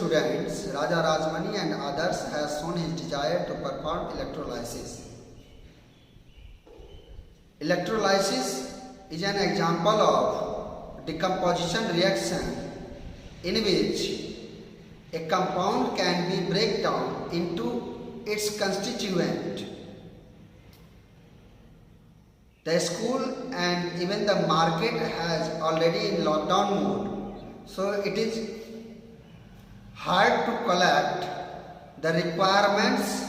students, Raja Rajmani and others, has shown his desire to perform electrolysis. Electrolysis is an example of decomposition reaction in which a compound can be broken down into its constituent. The school and even the market has already in lockdown mode, so it is hard to collect the requirements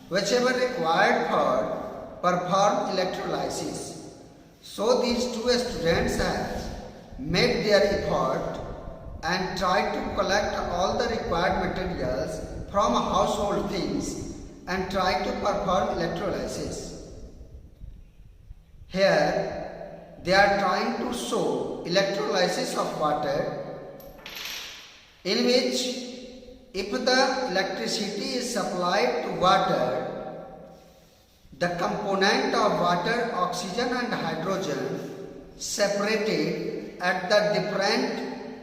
whichever required for perform electrolysis. So these two students have made their effort and tried to collect all the required materials from household things and try to perform electrolysis. Here they are trying to show electrolysis of water, in which if the electricity is supplied to water, the component of water, oxygen and hydrogen separated at the different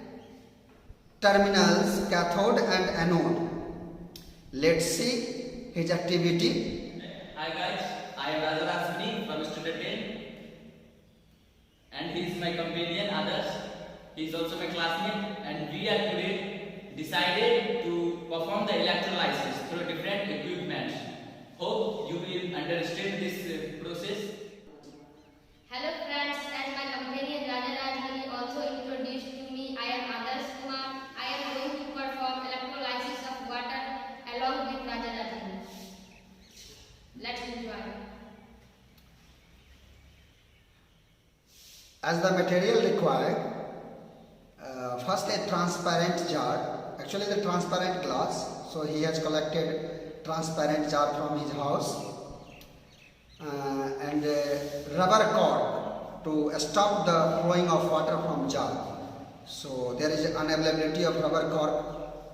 terminals, cathode and anode. Let's see his activity. Hi guys, I am Raja Rajmani from Student 10 and he is my companion Others. He is also my classmate and we are today decided to perform the electrolysis through different equipment. Hope you will understand this process. Hello friends, as my companion Raja Rajmani also introduced to me, I am Others Kumar. I am going to perform electrolysis of water along with Raja Rajmani. Let's enjoy. As the material required, first a transparent jar, actually the transparent glass, so he has collected transparent jar from his house, and a rubber cord to stop the flowing of water from jar. So there is unavailability of rubber cord,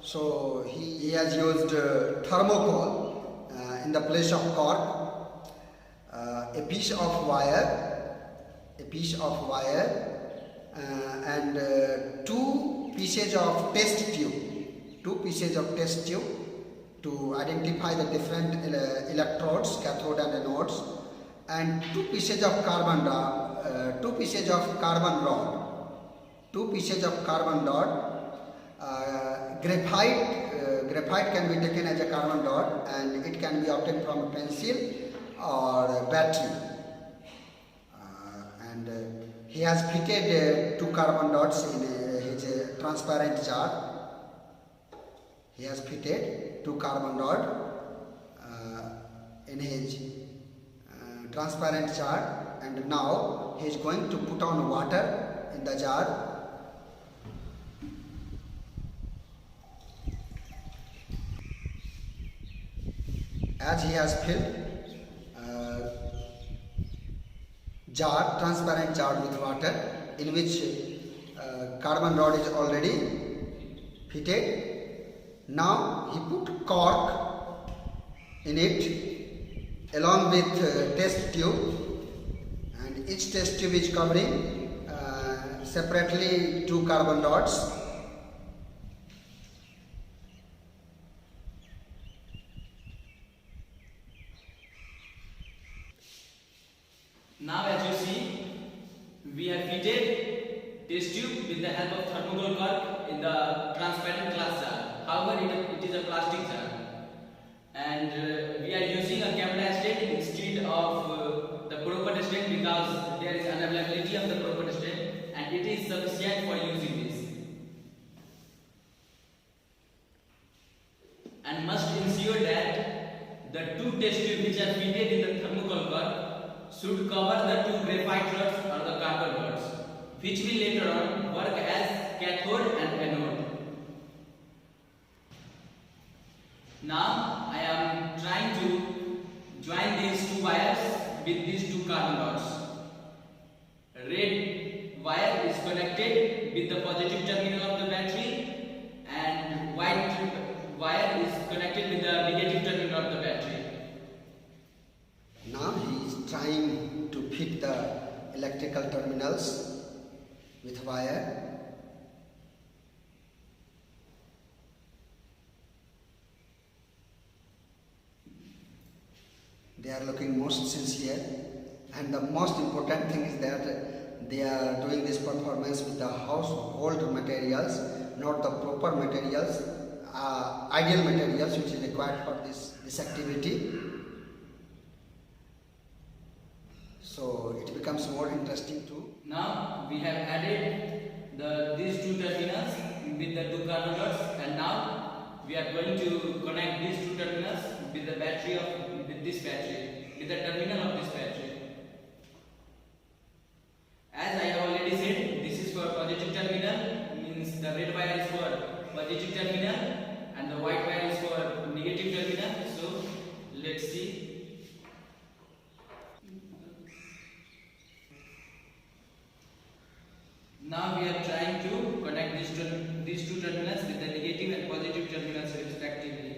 so he has used thermocol in the place of cord, a piece of wire, and two pieces of test tube to identify the different electrodes, cathode and anodes, and two pieces of carbon rod. Graphite can be taken as a carbon rod and it can be obtained from a pencil or a battery. He has fitted two carbon rods in his transparent jar. He has fitted two carbon rod in his transparent jar, and now he is going to put on water in the jar. As he has filled transparent jar with water, in which carbon rod is already fitted. Now he put cork in it along with test tube, and each test tube is covering separately two carbon rods. Now as you see, we have fitted test tube with the help of thermocol cork in the transparent glass jar. However, it is a plastic jar, and we are using a camera stand instead of the proper stand because there is unavailability of the proper stand, and it is sufficient for using this. And must ensure that the two test tubes which are fitted in the thermocol cork should cover the two graphite rods or the carbon rods, which will later on work as cathode and anode. Now I am trying to join these two wires with these two carbon rods. Red wire is connected with the positive terminal of the battery, and white wire is connected with the negative terminal of the battery. Now he is trying to fit the electrical terminals with wire. they are looking most sincere, and the most important thing is that they are doing this performance with the household materials, not the proper materials, ideal materials which is required for this activity. So it becomes more interesting too. Now we have added these two terminals with the two controllers, and now we are going to connect these two terminals with the battery with the terminal of this battery. As I have already said, this is for positive terminal, means the red wire is for positive terminal and the white wire is for negative terminal. So let's see. Now we are trying to connect these two terminals with the negative and positive terminals respectively.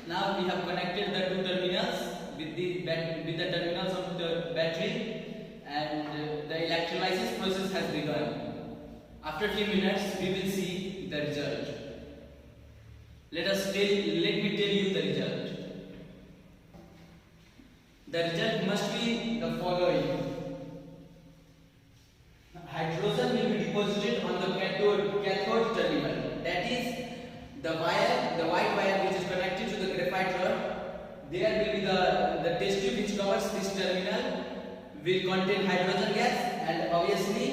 Now we have connected the two terminals with the terminals of the battery, and the electrolysis process has begun. After a few minutes we will see the result. Let me tell you the result. The result must be the following. Hydrogen will be deposited on the cathode terminal. That is the white wire which is connected to the graphite rod. There will be the test tube which covers this terminal will contain hydrogen gas, and obviously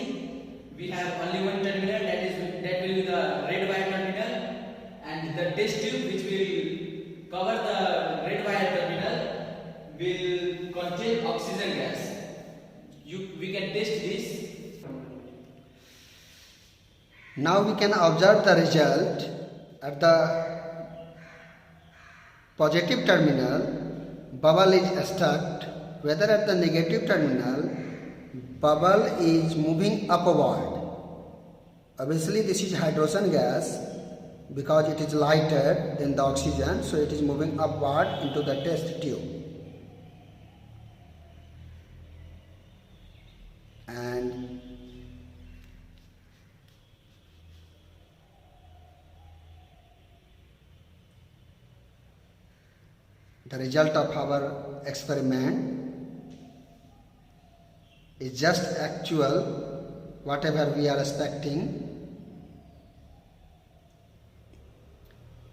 we have only one terminal, that will be the red wire terminal, and the test tube which will cover the red wire terminal will contain oxygen gas. We can test this. Now we can observe the result at the positive terminal. Bubble is stuck, whether at the negative terminal bubble is moving upward. Obviously this is hydrogen gas because it is lighter than the oxygen, so it is moving upward into the test tube. And the result of our experiment is just actual, whatever we are expecting.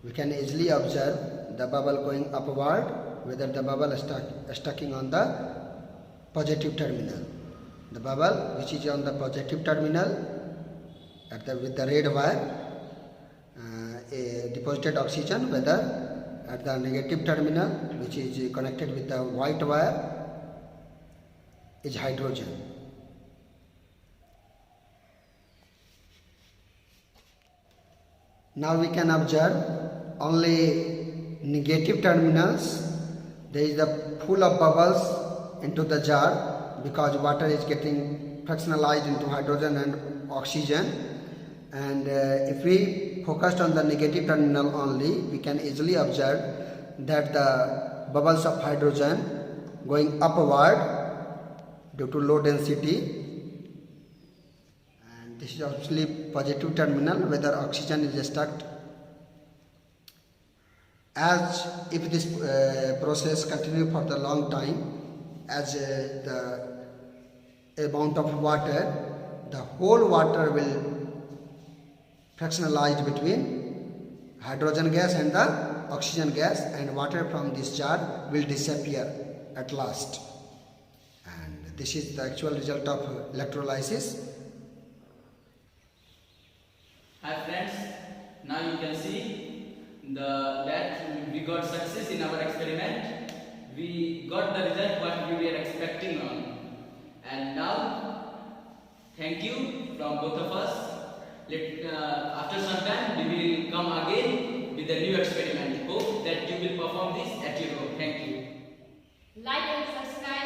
We can easily observe the bubble going upward, whether the bubble is stucking on the positive terminal. The bubble which is on the positive terminal with the red wire deposited oxygen, whether at the negative terminal which is connected with the white wire is hydrogen. Now we can observe only negative terminals. There is the full of bubbles into the jar because water is getting fractionalized into hydrogen and oxygen, and if we focused on the negative terminal only, we can easily observe that the bubbles of hydrogen going upward due to low density, and this is obviously positive terminal, whether oxygen is stuck. As if this process continue for the long time, as the amount of water, the whole water will fractionalize between hydrogen gas and the oxygen gas, and water from this jar will disappear at last. And this is the actual result of electrolysis. Hi friends, now you can see that we got success in our experiment. We got the result what we were expecting on, and now thank you from both of us. After some time we will come again with a new experiment. Hope that you will perform this at your home. Thank you. Like and subscribe.